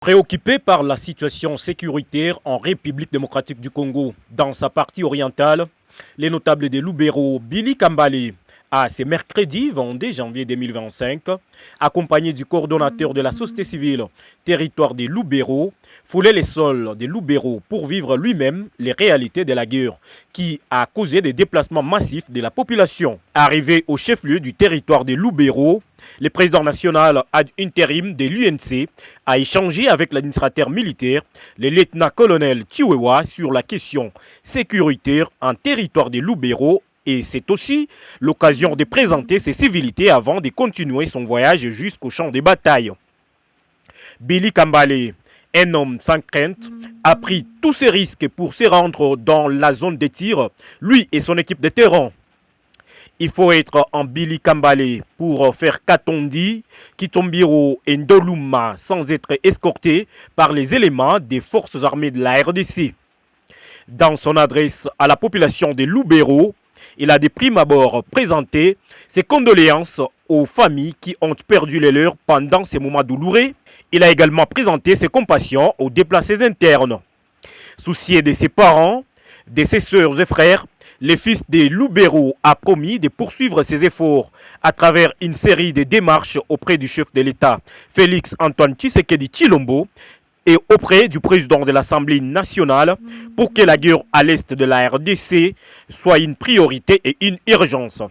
Préoccupé par la situation sécuritaire en République démocratique du Congo, dans sa partie orientale, les notables des Lubero, Billy Kambale, a ce mercredi 22 janvier 2025, accompagné du coordonnateur de la société civile territoire des Lubero, foulé les sols des Lubero pour vivre lui-même les réalités de la guerre qui a causé des déplacements massifs de la population. Arrivé au chef-lieu du territoire des Lubero, le président national ad intérim de l'UNC a échangé avec l'administrateur militaire, le lieutenant-colonel Chiwewa, sur la question sécuritaire en territoire des Lubero, et c'est aussi l'occasion de présenter ses civilités avant de continuer son voyage jusqu'au champ de bataille. Billy Kambale, un homme sans crainte, a pris tous ses risques pour se rendre dans la zone de tir, lui et son équipe de terrain. Il faut être en Billy Kambale pour faire Katondi, Kitombiro et Ndoluma sans être escorté par les éléments des forces armées de la RDC. Dans son adresse à la population de Lubero, il a de prime abord présenté ses condoléances aux familles qui ont perdu les leurs pendant ces moments douloureux. Il a également présenté ses compassions aux déplacés internes. Soucié de ses parents, de ses sœurs et frères, le fils de Lubero a promis de poursuivre ses efforts à travers une série de démarches auprès du chef de l'État, Félix Antoine Tshisekedi Tshilombo, et auprès du président de l'Assemblée nationale pour que la guerre à l'est de la RDC soit une priorité et une urgence.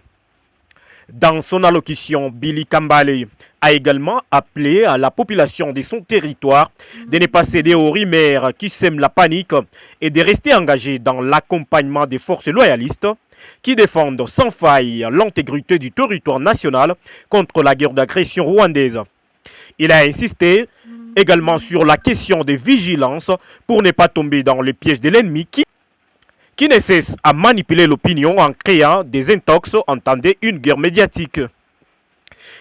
Dans son allocution, Billy Kambale a également appelé à la population de son territoire de ne pas céder aux rumeurs qui sèment la panique et de rester engagé dans l'accompagnement des forces loyalistes qui défendent sans faille l'intégrité du territoire national contre la guerre d'agression rwandaise. Il a insisté également sur la question de vigilance pour ne pas tomber dans le piège de l'ennemi qui ne cesse à manipuler l'opinion en créant des intox, entendez une guerre médiatique.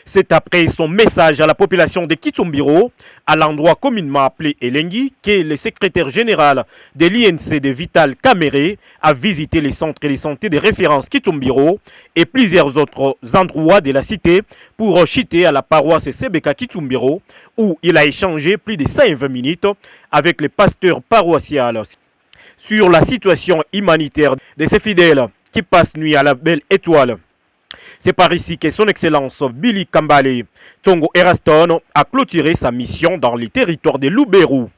C'est après son message à la population de Kitumbiro, à l'endroit communément appelé Elengi, que le secrétaire général de l'INC de Vital Kamere a visité les centres de santé de référence Kitumbiro et plusieurs autres endroits de la cité pour chuter à la paroisse Sebeka Kitumbiro, où il a échangé plus de 120 minutes avec les pasteurs paroissiales sur la situation humanitaire de ses fidèles qui passent nuit à la belle étoile. C'est par ici que son Excellence Billy Kambale Tongo Eraston a clôturé sa mission dans les territoires de Lubero.